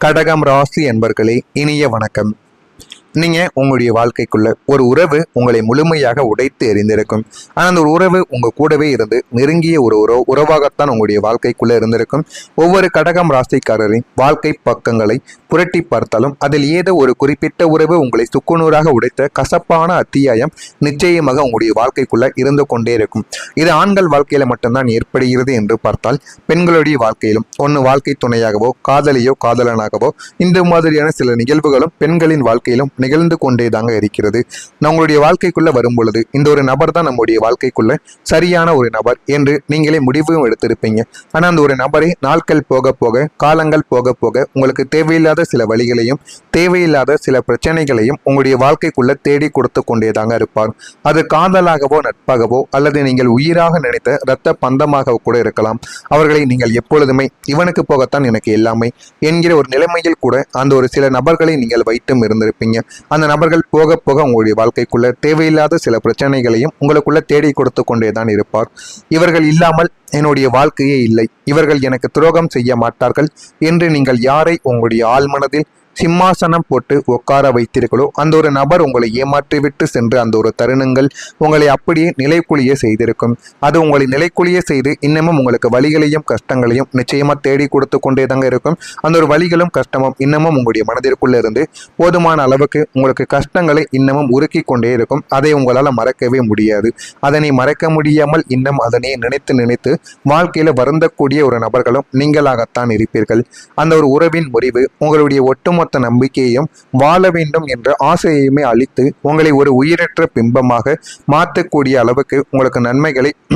கடகம் ராசி என்பர்களே, இனிய வணக்கம். நீங்க உங்களுடைய வாழ்க்கைக்குள்ள ஒரு உறவு உங்களை முழுமையாக உடைத்து எறிந்திருக்கும். ஆனால் அந்த ஒரு உறவு உங்க கூடவே இருந்து நெருங்கிய ஒரு உறவாகத்தான் உங்களுடைய வாழ்க்கைக்குள்ள இருந்திருக்கும். ஒவ்வொரு கடகம் ராசிக்காரரின் வாழ்க்கை பக்கங்களை புரட்டி பார்த்தாலும் அதில் ஏதோ ஒரு குறிப்பிட்ட உறவு உங்களை சுக்குநூறாக உடைத்த கசப்பான அத்தியாயம் நிச்சயமாக உங்களுடைய வாழ்க்கைக்குள்ள இருந்து கொண்டே இருக்கும். இது ஆண்கள் வாழ்க்கையில மட்டும்தான் ஏற்படுகிறது என்று பார்த்தால், பெண்களுடைய வாழ்க்கையிலும் ஒன்று வாழ்க்கை துணையாகவோ காதலியோ காதலனாகவோ இந்த மாதிரியான சில நிகழ்வுகளும் பெண்களின் வாழ்க்கையிலும் நிகழ்ந்து கொண்டே தாங்க இருக்கிறது. நம்மளுடைய வாழ்க்கைக்குள்ள வரும் பொழுது இந்த ஒரு நபர் தான் நம்முடைய வாழ்க்கைக்குள்ள சரியான ஒரு நபர் என்று நீங்களே முடிவும் எடுத்திருப்பீங்க. ஆனால் அந்த ஒரு நபரை நாட்கள் போக போக காலங்கள் போக போக உங்களுக்கு தேவையில்லாத சில வழிகளையும் தேவையில்லாத சில பிரச்சனைகளையும் உங்களுடைய வாழ்க்கைக்குள்ள தேடி கொடுத்து கொண்டே தாங்க இருப்பார். அது காதலாகவோ நட்பாகவோ அல்லது நீங்கள் உயிராக நினைத்த இரத்த பந்தமாக கூட இருக்கலாம். அவர்களை நீங்கள் எப்பொழுதுமே இவனுக்கு போகத்தான் எனக்கு எல்லாமே என்கிற ஒரு நிலைமையில் கூட அந்த ஒரு சில நபர்களை நீங்கள் வைத்தும் இருந்திருப்பீங்க. அந்த நபர்கள் போக போக உங்களுடைய வாழ்க்கைக்குள்ள தேவையில்லாத சில பிரச்சனைகளையும் உங்களுக்குள்ள தேடி கொடுத்து கொண்டே தான் இருப்பார். இவர்கள் இல்லாமல் என்னுடைய வாழ்க்கையே இல்லை, இவர்கள் எனக்கு துரோகம் செய்ய மாட்டார்கள் என்று நீங்கள் யாரை உங்களுடைய ஆழ்மனதில் சிம்மாசனம் போட்டு உட்கார வைத்தீர்களோ அந்த ஒரு நபர் உங்களை ஏமாற்றிவிட்டு சென்று அந்த ஒரு தருணங்கள் உங்களை அப்படியே நிலைக்குழிய செய்திருக்கும். அது உங்களை நிலைக்குழிய செய்து இன்னமும் உங்களுக்கு வலிகளையும் கஷ்டங்களையும் நிச்சயமா தேடி கொடுத்து கொண்டே தாங்க இருக்கும். அந்த ஒரு வலிகளும் கஷ்டமும் இன்னமும் உங்களுடைய மனதிற்குள்ள இருந்து போதுமான அளவுக்கு உங்களுக்கு கஷ்டங்களை இன்னமும் உருக்கி கொண்டே இருக்கும். அதை உங்களால் மறக்கவே முடியாது. அதனை மறக்க முடியாமல் இன்னும் அதனை நினைத்து நினைத்து வாழ்க்கையில வருந்தக்கூடிய ஒரு நபர்களும் நீங்களாகத்தான் இருப்பீர்கள். அந்த ஒரு உறவின் முறிவு உங்களுடைய ஒட்டுமொத்த நம்பிக்கையையும் வாழ வேண்டும் என்ற ஆசையுமே அளித்து உங்களை ஒரு உயிரற்ற பிம்பமாக மாற்றக்கூடிய அளவுக்கு உங்களுக்கு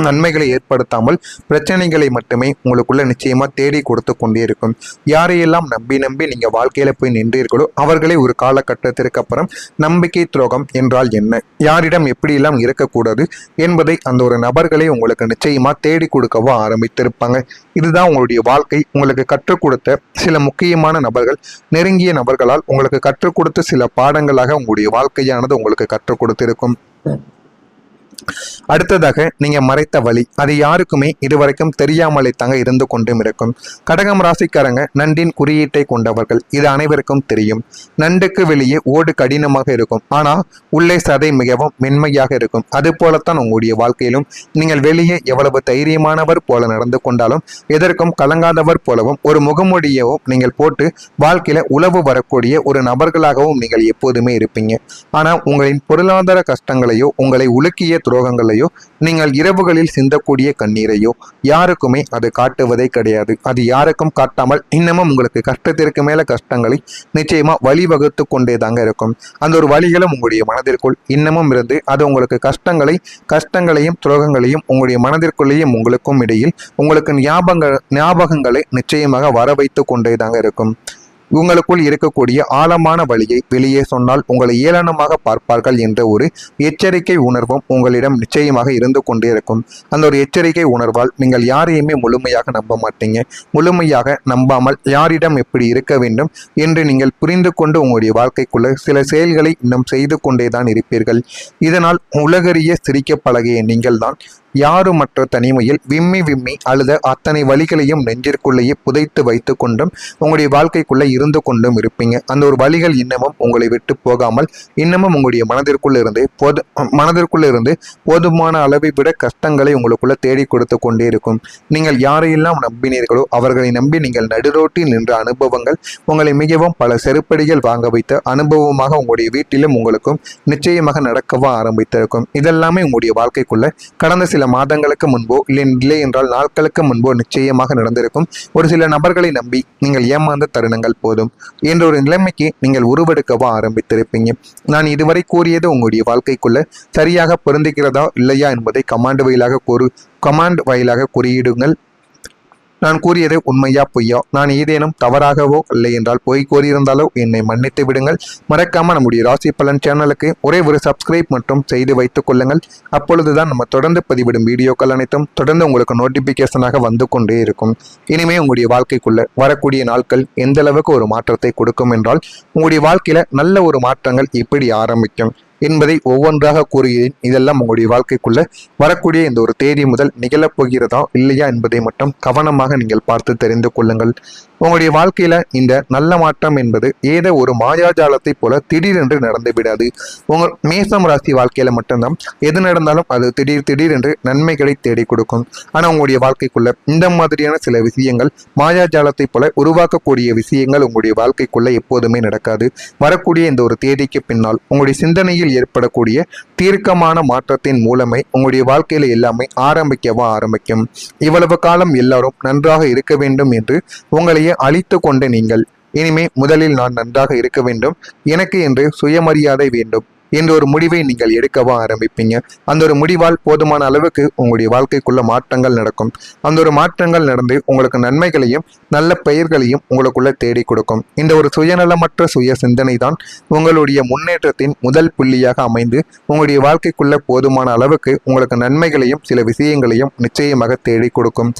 நன்மைகளை ஏற்படுத்தாமல் பிரச்சனைகளை மட்டுமே உங்களுக்குள்ள நிச்சயமா தேடி கொடுத்து கொண்டே இருக்கும். யாரையெல்லாம் நம்பி நீங்க வாழ்க்கையில போய் நின்றீர்களோ அவர்களே ஒரு காலகட்டத்திற்கு அப்புறம் நம்பிக்கை துரோகம் என்றால் என்ன, யாரிடம் எப்படியெல்லாம் இருக்கக்கூடாது என்பதை அந்த ஒரு நபர்களை உங்களுக்கு நிச்சயமா தேடி கொடுக்கவோ ஆரம்பித்திருப்பாங்க. இதுதான் உங்களுடைய வாழ்க்கை உங்களுக்கு கற்றுக் கொடுத்த சில முக்கியமான நபர்கள், நெருங்கிய நபர்களால் உங்களுக்கு கற்றுக் கொடுத்த சில பாடங்களாக உங்களுடைய வாழ்க்கையானது உங்களுக்கு கற்றுக் கொடுத்திருக்கும். அடுத்ததாக நீங்க மறைத்த வழி அது யாருக்குமே இதுவரைக்கும் தெரியாமலே தாங்க இருந்து கொண்டும் இருக்கும். கடகம் ராசிக்காரங்க நண்டின் குறியீட்டை கொண்டவர்கள், இது அனைவருக்கும் தெரியும். நண்டுக்கு வெளியே ஓடு கடினமாக இருக்கும், ஆனா உள்ளே சதை மிகவும் மென்மையாக இருக்கும். அது போலத்தான் உங்களுடைய வாழ்க்கையிலும் நீங்கள் வெளியே எவ்வளவு தைரியமானவர் போல நடந்து கொண்டாலும் எதற்கும் கலங்காதவர் போலவும் ஒரு முகமூடியவும் நீங்கள் போட்டு வாழ்க்கையில உளவு வரக்கூடிய ஒரு நபர்களாகவும் நீங்கள் எப்போதுமே இருப்பீங்க. ஆனா உங்களின் பொருளாதார கஷ்டங்களையோ உங்களை உலுக்கிய துரோகங்களையோ நீங்கள் இரவுகளில் சிந்தக்கூடிய கண்ணீரையோ யாருக்குமே அது காட்டுவதே கிடையாது. அது யாருக்கும் காட்டாமல் இன்னமும் உங்களுக்கு கஷ்டத்திற்கு மேல கஷ்டங்களை நிச்சயமா வழிவகுத்து கொண்டே தாங்க இருக்கும். அந்த ஒரு வழிகளும் உங்களுடைய மனதிற்குள் இன்னமும் இருந்து அது உங்களுக்கு கஷ்டங்களையும் துரோகங்களையும் உங்களுடைய மனதிற்குள்ளேயும் உங்களுக்கும் இடையில் உங்களுக்கு ஞாபகங்களை நிச்சயமாக வர வைத்து கொண்டே தாங்க இருக்கும். உங்களுக்குள் இருக்கக்கூடிய ஆழமான வழியை வெளியே சொன்னால் உங்களை ஏளனமாக பார்ப்பார்கள் என்ற ஒரு எச்சரிக்கை உணர்வும் உங்களிடம் நிச்சயமாக இருந்து கொண்டே இருக்கும். அந்த ஒரு எச்சரிக்கை உணர்வால் நீங்கள் யாரையுமே முழுமையாக நம்ப மாட்டீங்க. முழுமையாக நம்பாமல் யாரிடம் எப்படி இருக்க வேண்டும் என்று நீங்கள் புரிந்து கொண்டு உங்களுடைய வாழ்க்கைக்குள்ள சில செயல்களை இன்னும் செய்து கொண்டே தான் இருப்பீர்கள். இதனால் உலகறிய சிரிக்க பழகிய நீங்கள் தான் யாருமற்ற தனிமையில் விம்மி அழுத அத்தனை வழிகளையும் நெஞ்சிற்குள்ளேயே புதைத்து வைத்து கொண்டும் உங்களுடைய வாழ்க்கைக்குள்ள இருந்து கொண்டும் இருப்பீங்க. அந்த ஒரு வழிகள் இன்னமும் உங்களை விட்டு போகாமல் இன்னமும் உங்களுடைய மனதிற்குள்ள இருந்து போதுமான அளவை விட கஷ்டங்களை உங்களுக்குள்ள தேடி கொடுத்து கொண்டே இருக்கும். நீங்கள் யாரையெல்லாம் நம்பினீர்களோ அவர்களை நம்பி நீங்கள் நடுரோட்டில் நின்ற அனுபவங்கள் உங்களை மிகவும் பல செருப்படிகள் வாங்க வைத்த அனுபவமாக உங்களுடைய வீட்டிலும் உங்களுக்கும் நிச்சயமாக நடக்கவா ஆரம்பித்திருக்கும். இதெல்லாமே உங்களுடைய வாழ்க்கைக்குள்ள கடந்த சில மாதங்களுக்கு முன்போ இல்லை என்றால் நாட்களுக்கு முன்போ நிச்சயமாக நடந்திருக்கும். ஒரு சில நபர்களை நம்பி நீங்கள் ஏமாந்த தருணங்கள் போதும் என்ற ஒரு நிலைமைக்கு நீங்கள் உருவெடுக்கவா ஆரம்பித்திருப்பீங்க. நான் இதுவரை கூறியது உங்களுடைய வாழ்க்கைக்குள்ள சரியாக பொருந்துகிறதா இல்லையா என்பதை கமாண்ட் வாயிலாக குறியிடுங்கள். நான் கூறியது உண்மையா பொய்யா, நான் ஏதேனும் தவறாகவோ இல்லை என்றால் பொய் கூறியிருந்தாலோ என்னை மன்னித்து விடுங்கள். மறக்காம நம்முடைய ராசி பலன் சேனலுக்கு ஒரே ஒரு சப்ஸ்கிரைப் மட்டும் செய்து வைத்துக் கொள்ளுங்கள். அப்பொழுதுதான் நம்ம தொடர்ந்து பதிவிடும் வீடியோக்கள் அனைத்தும் தொடர்ந்து உங்களுக்கு நோட்டிபிகேஷனாக வந்து கொண்டே இருக்கும். இனிமே உங்களுடைய வாழ்க்கைக்குள்ள வரக்கூடிய நாட்கள் எந்த அளவுக்கு ஒரு மாற்றத்தை கொடுக்கும் என்றால், உங்களுடைய வாழ்க்கையில நல்ல ஒரு மாற்றங்கள் எப்படி ஆரம்பிக்கும், என்பதை ஒவ்வொன்றாக கூறுகிறேன். இதெல்லாம் உங்களுடைய வாழ்க்கைக்குள்ள வரக்கூடிய இந்த ஒரு தேதி முதல் நிகழப் போகிறதா இல்லையா என்பதை மட்டும் கவனமாக நீங்கள் பார்த்து தெரிந்து கொள்ளுங்கள். உங்களுடைய வாழ்க்கையில இந்த நல்ல மாற்றம் என்பது ஏதோ ஒரு மாயாஜாலத்தை போல திடீரென்று நடந்து விடாது. உங்கள் மேசம் ராசி வாழ்க்கையில மட்டும்தான் எது நடந்தாலும் அது திடீர் என்று நன்மைகளை தேடி கொடுக்கும். ஆனா உங்களுடைய வாழ்க்கைக்குள்ள இந்த மாதிரியான சில விஷயங்கள் மாயாஜாலத்தை போல உருவாக்கக்கூடிய விஷயங்கள் உங்களுடைய வாழ்க்கைக்குள்ள எப்போதுமே நடக்காது. வரக்கூடிய இந்த ஒரு தேதிக்கு பின்னால் உங்களுடைய சிந்தனையில் ஏற்படக்கூடிய தீர்க்கமான மாற்றத்தின் மூலமே உங்களுடைய வாழ்க்கையில எல்லாமே ஆரம்பிக்கும். இவ்வளவு காலம் எல்லாரும் நன்றாக இருக்க வேண்டும் என்று உங்களையே அழித்து கொண்ட நீங்கள் இனிமே முதலில் நான் நன்றாக இருக்க வேண்டும், எனக்கு என்று சுயமரியாதை வேண்டும் என்ற ஒரு முடிவை நீங்கள் எடுக்கவா ஆரம்பிப்பீங்க. அந்த ஒரு முடிவால் போதுமான அளவுக்கு உங்களுடைய வாழ்க்கைக்குள்ள மாற்றங்கள் நடக்கும். அந்த ஒரு மாற்றங்கள் நடந்து உங்களுக்கு நன்மைகளையும் நல்ல பெயர்களையும் உங்களுக்குள்ள தேடி கொடுக்கும். இந்த ஒரு சுயநலமற்ற சுய சிந்தனை தான் உங்களுடைய முன்னேற்றத்தின் முதல் புள்ளியாக அமைந்து உங்களுடைய வாழ்க்கைக்குள்ள போதுமான அளவுக்கு உங்களுக்கு நன்மைகளையும் சில விஷயங்களையும் நிச்சயமாக தேடி கொடுக்கும்.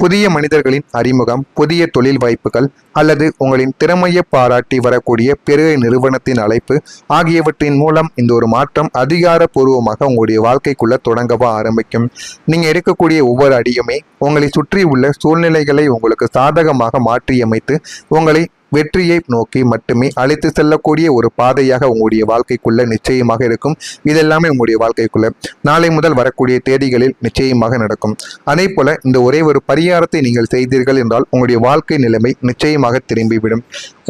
புதிய மனிதர்களின் அறிமுகம், புதிய தொழில் வாய்ப்புகள் அல்லது உங்களின் திறமையை பாராட்டி வரக்கூடிய பெரிய நிறுவனத்தின் அழைப்பு ஆகியவற்றின் மூலம் இந்த ஒரு மாற்றம் அதிகாரப்பூர்வமாக உங்களுடைய வாழ்க்கைக்குள்ள தொடங்கவா ஆரம்பிக்கும். நீங்க எடுக்கக்கூடிய ஒவ்வொரு அடியுமே உங்களை சுற்றி உள்ள சூழ்நிலைகளை உங்களுக்கு சாதகமாக மாற்றியமைத்து உங்களை வெற்றியை நோக்கி மட்டுமே அழைத்து செல்லக்கூடிய ஒரு பாதையாக உங்களுடைய வாழ்க்கைக்குள்ள நிச்சயமாக இருக்கும். இதெல்லாமே உங்களுடைய வாழ்க்கைக்குள்ள நாளை முதல் வரக்கூடிய தேதிகளில் நிச்சயமாக நடக்கும். அதே போல இந்த ஒரே ஒரு பரிகாரத்தை நீங்கள் செய்தீர்கள் என்றால் உங்களுடைய வாழ்க்கை நிலைமை நிச்சயமாக திரும்பிவிடும்.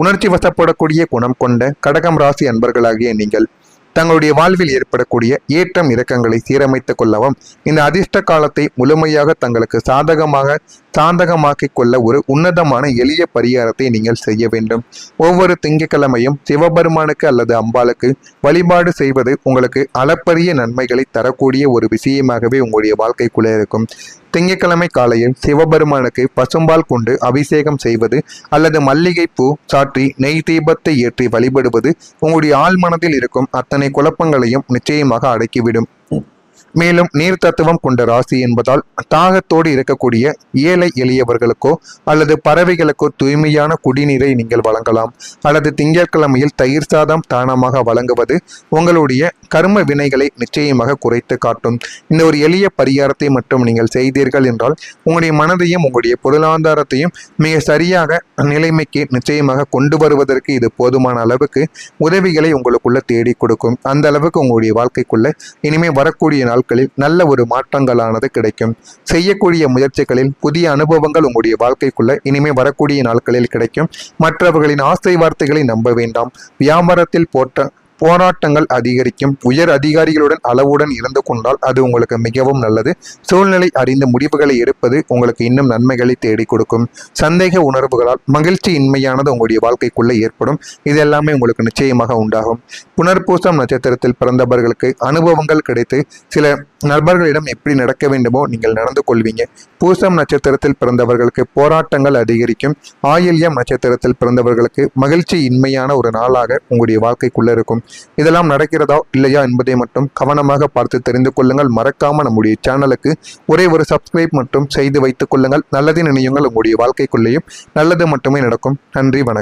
உணர்ச்சி வசப்படக்கூடிய குணம் கொண்ட கடகம் ராசி அன்பர்களாகிய நீங்கள் தங்களுடைய வாழ்வில் ஏற்படக்கூடிய ஏற்றம் இறக்கங்களை சீரமைத்துக் கொள்ளவும் இந்த அதிர்ஷ்ட காலத்தை முழுமையாக தங்களுக்கு சாதகமாக்கிக் கொள்ள ஒரு உன்னதமான எளிய பரிகாரத்தை நீங்கள் செய்ய வேண்டும். ஒவ்வொரு திங்கட்கிழமையும் சிவபெருமானுக்கு அல்லது அம்பாளுக்கு வழிபாடு செய்வது உங்களுக்கு அளப்பரிய நன்மைகளை தரக்கூடிய ஒரு விஷயமாகவே உங்களுடைய வாழ்க்கைக்குள்ளே இருக்கும். திங்கட்கிழமை காலையில் சிவபெருமானுக்கு பசும்பால் கொண்டு அபிஷேகம் செய்வது அல்லது மல்லிகை பூ சாற்றி நெய் தீபத்தை ஏற்றி வழிபடுவது உங்களுடைய ஆழ் மனதில் இருக்கும் அத்தனை குழப்பங்களையும் நிச்சயமாக அடக்கிவிடும். மேலும் நீர் தத்துவம் கொண்ட ராசி என்பதால் தாகத்தோடு இருக்கக்கூடிய ஏழை எளியவர்களுக்கோ அல்லது பறவைகளுக்கோ தூய்மையான குடிநீரை நீங்கள் வழங்கலாம். அல்லது திங்கட்கிழமையில் தயிர் சாதம் தானமாக வழங்குவது உங்களுடைய கர்ம வினைகளை நிச்சயமாக குறைத்து காட்டும். இந்த ஒரு எளிய பரிகாரத்தை மட்டும் நீங்கள் செய்தீர்கள் என்றால் உங்களுடைய மனதையும் உங்களுடைய பொருளாதாரத்தையும் மிக சரியாக நிலைமைக்கு நிச்சயமாக கொண்டு வருவதற்கு இது போதுமான அளவுக்கு உதவிகளை உங்களுக்குள்ள தேடி கொடுக்கும். அந்த அளவுக்கு உங்களுடைய வாழ்க்கைக்குள்ள இனிமே வரக்கூடிய நாட்களில் நல்ல ஒரு மாற்றங்களானது கிடைக்கும். செய்யக்கூடிய முயற்சிகளில் புதிய அனுபவங்கள் உங்களுடைய வாழ்க்கைக்குள்ள இனிமே வரக்கூடிய நாட்களில் கிடைக்கும். மற்றவர்களின் ஆசை வார்த்தைகளை நம்ப வேண்டாம். வியாபாரத்தில் போராட்டங்கள் அதிகரிக்கும். உயர் அதிகாரிகளுடன் அளவுடன் இருந்து கொண்டால் அது உங்களுக்கு மிகவும் நல்லது. சூழ்நிலை அறிந்த முடிவுகளை எடுப்பது உங்களுக்கு இன்னும் நன்மைகளை தேடி கொடுக்கும். சந்தேக உணர்வுகளால் மகிழ்ச்சி இன்மையானது உங்களுடைய வாழ்க்கைக்குள்ள ஏற்படும். இது எல்லாமே உங்களுக்கு நிச்சயமாக உண்டாகும். புனர்பூசம் நட்சத்திரத்தில் பிறந்தவர்களுக்கு அனுபவங்கள் கிடைத்து சில நண்பர்களிடம் எப்படி நடக்க வேண்டுமோ நீங்கள் நடந்து கொள்வீங்க. பூசம் நட்சத்திரத்தில் பிறந்தவர்களுக்கு போராட்டங்கள் அதிகரிக்கும். ஆயில்யம் நட்சத்திரத்தில் பிறந்தவர்களுக்கு மகிழ்ச்சி இன்மையான ஒரு நாளாக உங்களுடைய வாழ்க்கைக்குள்ள இருக்கும். இதெல்லாம் நடக்கிறதா இல்லையா என்பதை மட்டும் கவனமாக பார்த்து தெரிந்து கொள்ளுங்கள். மறக்காம நம்முடைய சேனலுக்கு ஒரே ஒரு சப்ஸ்கிரைப் மட்டும் செய்து வைத்துக் கொள்ளுங்கள். நல்லது நினையுங்கள். உங்களுடைய வாழ்க்கைக்குள்ளேயும் நல்லது மட்டுமே நடக்கும். நன்றி, வணக்கம்.